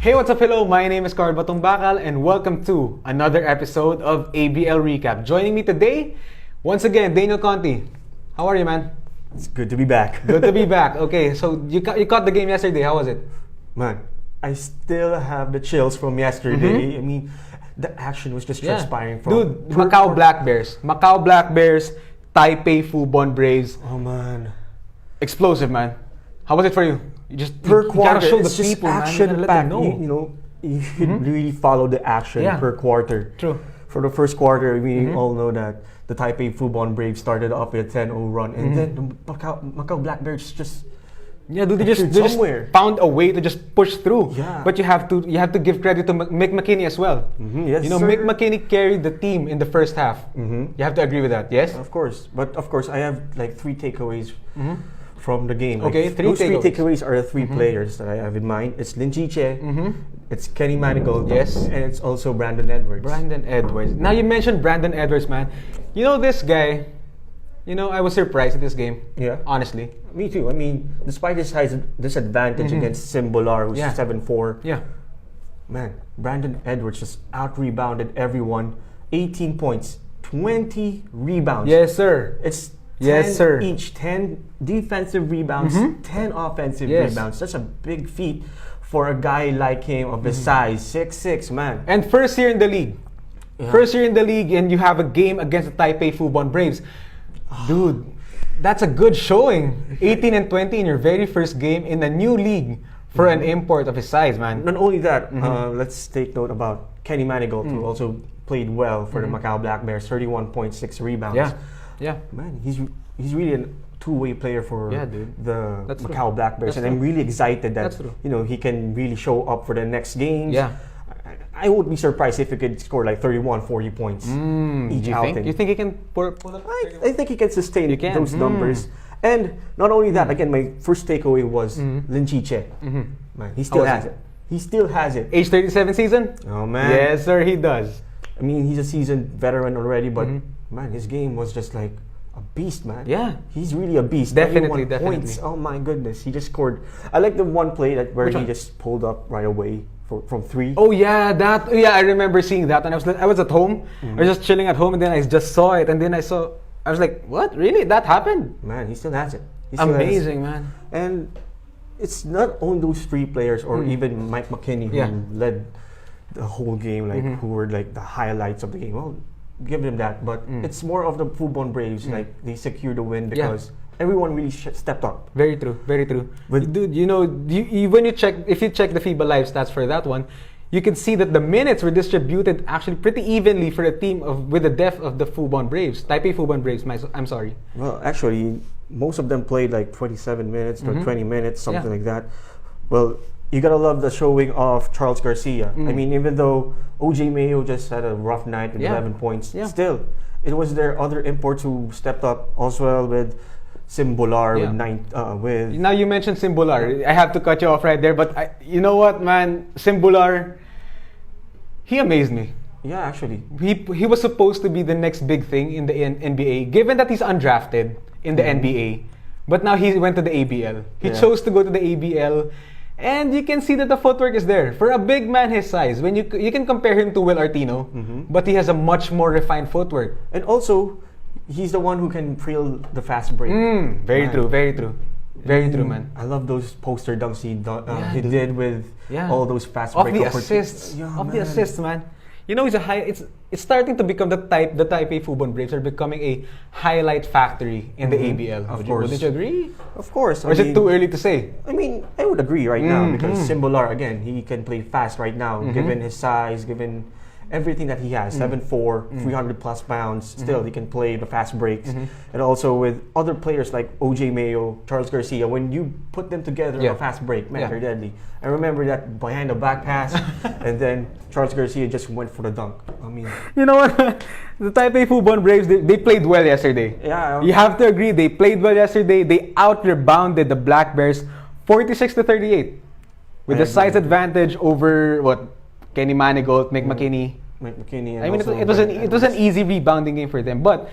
Hey, what's up? Hello, my name is Carl Batumbakal and welcome to another episode of ABL Recap. Joining me today, once again, Daniel Conti. How are you, man? It's good to be back. Good to be back. Okay, so you caught the game yesterday. How was it? Man, I still have the chills from yesterday. I mean, the action was just transpiring from... Dude, Macau Black Bears. Macau Black Bears, Taipei Fubon Braves. Oh, man. Explosive, man. How was it for you? You quarter, gotta show it's the just people, action man. You should really follow the action per quarter. True. For the first quarter, we all know that the Taipei Fubon Braves started off with a 10-0 run, and then the Macau Black Bears just... Yeah, dude, they just found a way to just push through. Yeah. But you have to give credit to Mick McKinney as well. Yes, you know, sir. Mick McKinney carried the team in the first half. You have to agree with that, yes? Of course. But of course, I have like 3 takeaways from the game. Okay, like, those 3 takeaways are the 3 players that I have in mind. It's Linchiche, it's Kenny Manigault, and it's also Brandon Edwards. Brandon Edwards. Now you mentioned Brandon Edwards, man. You know this guy. You know, I was surprised at this game. Yeah. Honestly. Me too. I mean, despite his size disadvantage against Simbolar, who's 7'4". Yeah. Man, Brandon Edwards just out-rebounded everyone. 18 points, 20 rebounds. Yes, sir. It's 10 each. 10 defensive rebounds, 10 offensive rebounds. That's a big feat for a guy like him of his size. 6'6", man. And first year in the league. Yeah. First year in the league, and you have a game against the Taipei Fubon Braves. Dude, that's a good showing. 18 and 20 in your very first game in a new league for an import of his size, man. Not only that, let's take note about Kenny Manigault, who also played well for the Macau Black Bears, 31.6 rebounds. Yeah. Man, he's really a two-way player for the Macau Black Bears, and I'm really excited that he can really show up for the next games. Yeah. I would be surprised if he could score like 31, 40 points each outing. You think he can pull up? I think he can sustain those numbers. And not only that, again, my first takeaway was Linchiche. Man, he still has it. He still has it. Age 37 season? Oh, man. Yes, sir, he does. I mean, he's a seasoned veteran already, but man, his game was just like a beast, man. Yeah. He's really a beast. Definitely. Points. Oh, my goodness. He just scored. I like the one play where he just pulled up right away. From 3. Oh yeah, I remember seeing that, and I was at home. I was just chilling at home, and then I just saw it, and then I was like, what? Really? That happened? Man, he still has it. Amazing, man. And it's not only those 3 players, or even Mike McKinney who led the whole game, like who were like the highlights of the game. Well, give them that, but it's more of the Fubon Braves. Like they secured the win because everyone really stepped up. Very true. But dude, if you check the FIBA Live stats for that one, you can see that the minutes were distributed actually pretty evenly for the team with the depth of the Fubon Braves, Taipei Fubon Braves. I'm sorry. Well, actually, most of them played like 27 minutes to 20 minutes, something like that. Well, you gotta love the showing of Charles Garcia. I mean, even though OJ Mayo just had a rough night with 11 points, still, it was their other imports who stepped up as well with Simbolar with Now you mentioned Simbolar. I have to cut you off right there, but you know what, man? Simbolar, he amazed me. Yeah, actually. He was supposed to be the next big thing in the NBA, given that he's undrafted in the NBA. But now he went to the ABL. He chose to go to the ABL, and you can see that the footwork is there. For a big man his size, when you can compare him to Will Artino, but he has a much more refined footwork. And also, he's the one who can feel the fast break. Very true, man. I love those poster dunks he did with all those fast break opportunities. The assists, man. You know, it's starting to become the Taipei Fubon Braves are becoming a highlight factory in the ABL. Would you agree? Of course. Or is it too early to say? I mean, I would agree right now because Simbolar, again, he can play fast right now, given his size, given everything that he has, 7'4", 300 plus pounds, still he can play the fast breaks. And also with other players like OJ Mayo, Charles Garcia, when you put them together on a fast break, man, they're deadly. I remember that behind the back pass, and then Charles Garcia just went for the dunk. I mean, you know what? The Taipei Fubon Braves, they played well yesterday. Yeah. You have to agree, they played well yesterday. They out-rebounded the Black Bears 46-38 with the size advantage over Kenny Manigault, Mick McKinney. I mean, it was an easy rebounding game for them. But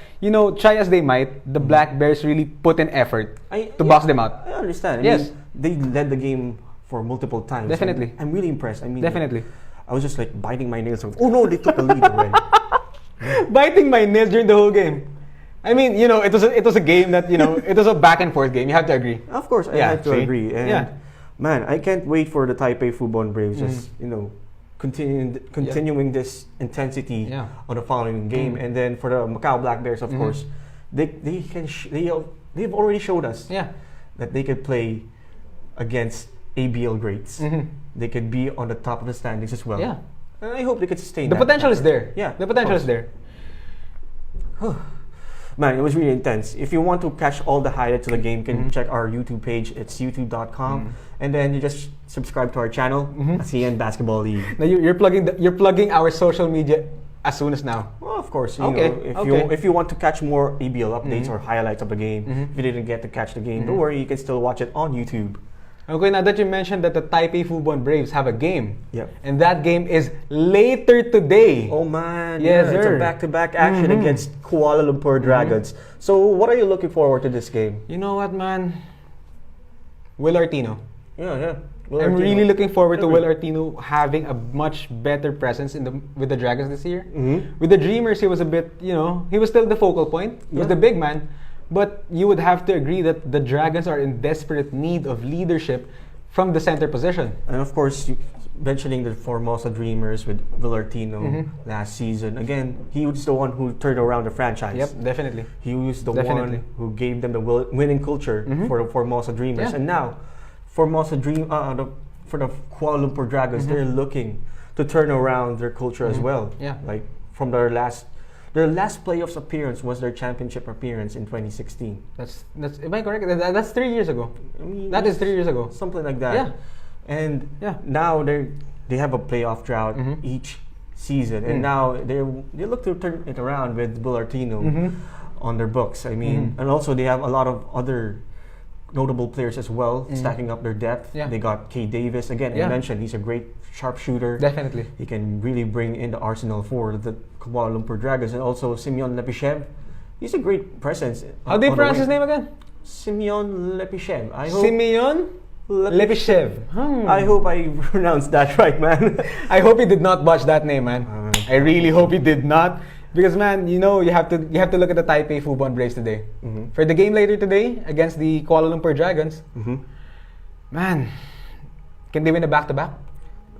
try as they might, the Black Bears really put in effort to box them out. I understand. I mean, they led the game for multiple times. Definitely. I'm really impressed. I mean, Definitely. I was just like biting my nails. Oh no, they took the lead already. Biting my nails during the whole game. I mean, it was a game that, it was a back and forth game. You have to agree. Of course, I have to agree. And man, I can't wait for the Taipei Fubon Braves just, continuing this intensity on the following game. And then for the Macau Black Bears, of course, they've already showed us that they could play against ABL greats. They could be on the top of the standings as well. Yeah. And I hope they could sustain the that. potential is there. Yeah. The potential is there. Man, it was really intense. If you want to catch all the highlights of the game, you can check our YouTube page. It's youtube.com. And then you just subscribe to our channel, ASEAN Basketball League. Now you're plugging our social media as soon as now. Well, of course, if you want to catch more ABL updates or highlights of the game, if you didn't get to catch the game, don't worry, you can still watch it on YouTube. Okay, now that you mentioned that the Taipei Fubon Braves have a game, Yep. and that game is later today. Oh man, Yes, it's sir. a back-to-back action against Kuala Lumpur Dragons. So what are you looking forward to this game? You know what, man? Will Artino. Yeah. I'm really looking forward to Will Artino having a much better presence with the Dragons this year. With the Dreamers, he was a bit, he was still the focal point. He was the big man. But you would have to agree that the Dragons are in desperate need of leadership from the center position. And of course, mentioning the Formosa Dreamers with Will Artino last season. Again, he was the one who turned around the franchise. Yep, definitely. He was the one who gave them the winning culture for the Formosa Dreamers. Yeah. And now, for the Kuala Lumpur Dragons, they're looking to turn around their culture as well. Yeah. Like from their last playoffs appearance was their championship appearance in 2016. That's am I correct? That's 3 years ago. I mean, That is 3 years ago. Something like that. Yeah. And now they have a playoff drought each season, and now they look to turn it around with Will Artino on their books. I mean, and also they have a lot of other notable players as well, stacking up their depth. Yeah. They got K. Davis again. I mentioned he's a great sharpshooter. Definitely. He can really bring in the arsenal for the Kuala Lumpur Dragons, and also Simeon Lepishev. He's a great presence. How do you pronounce his name again? Simeon Lepishev. Simeon Lepishev. I hope I pronounced that right, man. I hope he did not botch that name, man. I really hope he did not. Because man, you have to look at the Taipei Fubon Braves today. For the game later today against the Kuala Lumpur Dragons, man, can they win a back-to-back?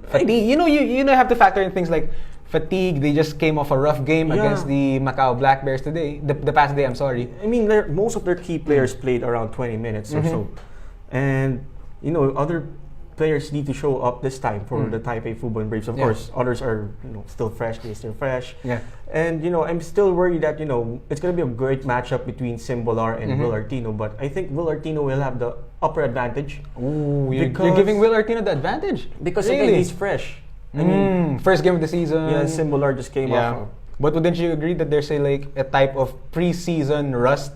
Fatigue. You have to factor in things like fatigue. They just came off a rough game against the Macau Black Bears today. The past day, I'm sorry. I mean, most of their key players played around 20 minutes or so, and other players need to show up this time for the Taipei Fubon Braves. Of course, others are still fresh. They're still fresh. Yeah. And I'm still worried that it's gonna be a great matchup between Simbolar and Will Artino. But I think Will Artino will have the upper advantage. Ooh, you're giving Will Artino the advantage because really? again, he's fresh. I mean, first game of the season. Yeah, Simbolar just came off. But wouldn't you agree that there's a type of preseason rust?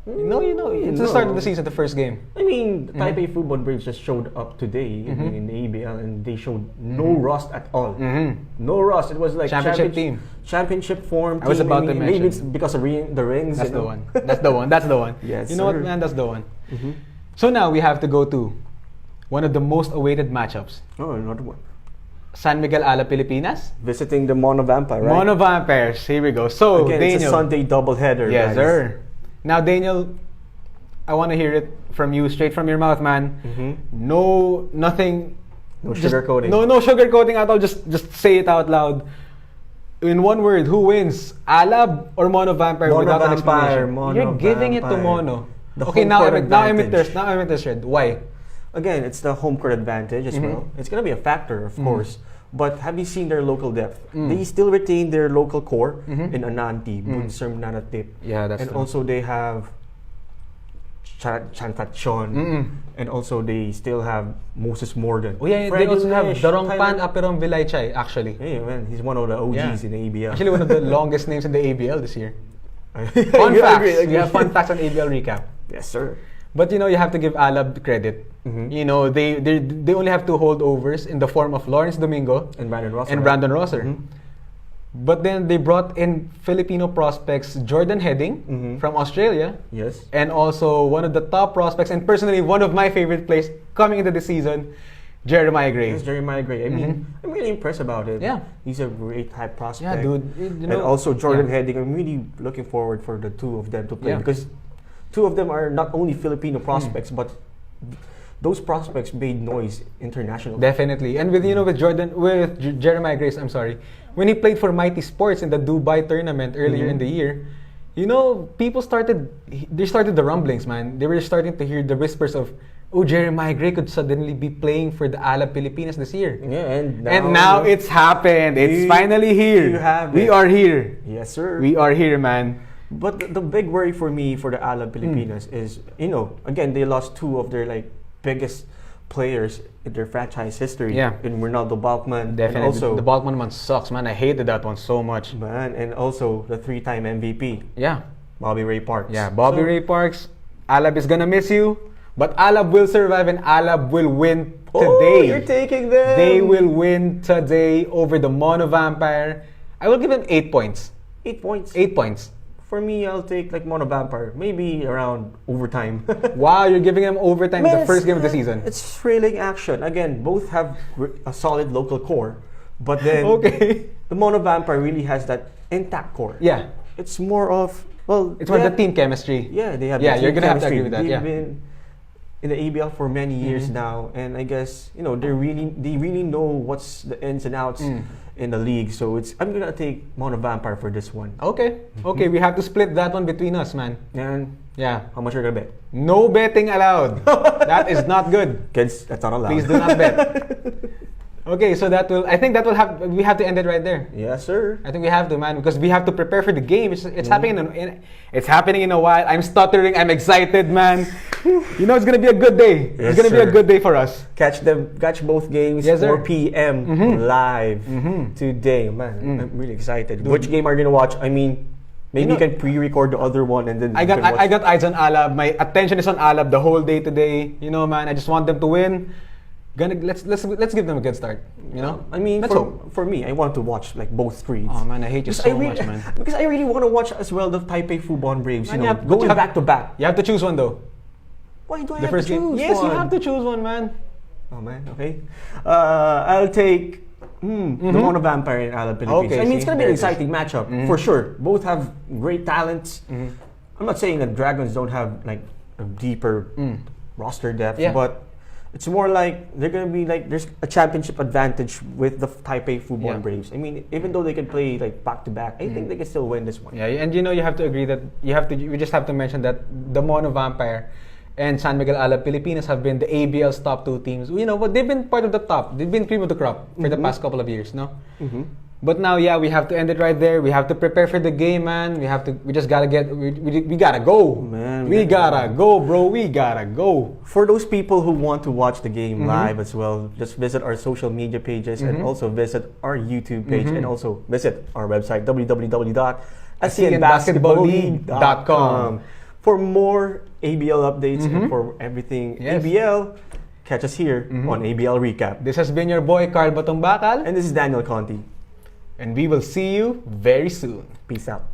It's the start of the season, the first game. I mean, the Taipei Fubon Braves just showed up today in the ABL, and they showed no rust at all. No rust. It was like championship team, championship form. I was about to mention. Maybe it's because of the rings. That's the one. That's the one. That's the one. Yes, you know what, man? That's the one. So now we have to go to one of the most awaited matchups. Oh, another one. San Miguel, Alab, Pilipinas. Visiting the Mono Vampire, right? Mono Vampires. Here we go. So again, Daniel, it's a Sunday doubleheader. Yes, guys. sir. Now, Daniel, I want to hear it from you, straight from your mouth, man. Nothing. No sugarcoating. No sugarcoating at all. Just say it out loud. In one word, who wins? Alab or Mono Vampire? Mono without Vampire, an explanation? Mono You're giving Vampire. it to Mono. The Okay, home now court I'm advantage. interested. Why? Again, it's the home court advantage as well. It's going to be a factor, of course. But have you seen their local depth? They still retain their local core in Ananti, Bunserm, Nanatip. Yeah, that's and true. also they have Chanfachon. And also they still have Moses Morgan. Oh yeah, they also have Darongpan Aperom Vilaychay, actually. Hey man, he's one of the OGs in ABL. Actually, one of the longest names in the ABL this year. Fun Facts. We have fun facts on ABL recap. Yes, sir. But you have to give Alab credit. They only have two holdovers in the form of Lawrence Domingo And Brandon Rosser. and Brandon Rosser. But then they brought in Filipino prospects Jordan Heading from Australia. Yes. And also one of the top prospects, and personally one of my favorite players coming into the season, Jeremiah Gray. Yes, Jeremiah Gray. I mean, I'm really impressed about him. Yeah. He's a great type prospect. Yeah, dude. And also Jordan Heading, I'm really looking forward for the two of them to play because two of them are not only Filipino prospects, but those prospects made noise internationally. Definitely. And with Jeremiah Grace, I'm sorry, when he played for Mighty Sports in the Dubai tournament earlier in the year, people started the rumblings, man. They were starting to hear the whispers of, Jeremiah Gray could suddenly be playing for the Alab Pilipinas this year. Yeah, and now it's happened. It's finally here. We are here. Yes, sir. We are here, man. But the big worry for me for the Alab Pilipinas is, again, they lost two of their biggest players in their franchise history. Yeah. In Ronaldo Balkman. Definitely. And also, the Balkman one sucks, man. I hated that one so much. Man, and also the 3-time MVP. Yeah. Bobby Ray Parks. Yeah, Bobby Ray Parks. Alab is gonna miss you, but Alab will survive and Alab will win today. Oh, you're taking them. They will win today over the Mono Vampire. I will give them 8 points. 8 points. 8 points. For me, I'll take Mono Vampire. Maybe around overtime. Wow, you're giving them overtime in the first game of the season. It's thrilling action. Again, both have a solid local core. But then, the Mono Vampire really has that intact core. Yeah. It's more of, it's more the team chemistry. Yeah, they have you're going to have to agree with that. They've been in the ABL for many years now. And I guess, they really know what's the ins and outs in the league. So I'm going to take Mono Vampire for this one. Okay. Okay, we have to split that one between us, man. And how much are you going to bet? No betting allowed. That is not good. Kids, that's not allowed. Please do not bet. Okay, so we have to end it right there. Yes, sir. I think we have to, man, because we have to prepare for the game. It's happening in a while. I'm stuttering. I'm excited, man. It's gonna be a good day. Yes, it's gonna be a good day for us. Catch both games. 4 p.m. Live today, man. I'm really excited. Dude. Which game are you gonna watch? I mean, maybe you can pre-record the other one and then I got eyes on Alab. My attention is on Alab the whole day today. Man, I just want them to win. Let's give them a good start. I mean, for me, I want to watch both streets. Oh man, I hate you so much, man. Because I really want to watch as well the Taipei Fubon Braves. Going back to back. You have to choose one though. Why do I have to choose one? Yes, you have to choose one, man. Oh man, okay. I'll take the Mono Vampire and Alab Philippines. Okay, I mean, it's gonna be an exciting matchup for sure. Both have great talents. I'm not saying that Dragons don't have a deeper roster depth, but it's more like they're gonna be there's a championship advantage with the Taipei Fubon Braves. I mean, even though they can play back to back, I think they can still win this one. Yeah, and you have to agree that we just have to mention that the Mono Vampire and San Miguel Alab Pilipinas have been the ABL's top 2 teams. But they've been part of the top. They've been cream of the crop for the past couple of years, no? But now, we have to end it right there. We have to prepare for the game, man. We just gotta we gotta go. Man, we gotta go, bro. We gotta go. For those people who want to watch the game live as well, just visit our social media pages and also visit our YouTube page and also visit our website, www.ASEANBasketballLeague.com. For more ABL updates and for everything ABL, catch us here on ABL Recap. This has been your boy, Carl Batumbakal. And this is Daniel Conti. And we will see you very soon. Peace out.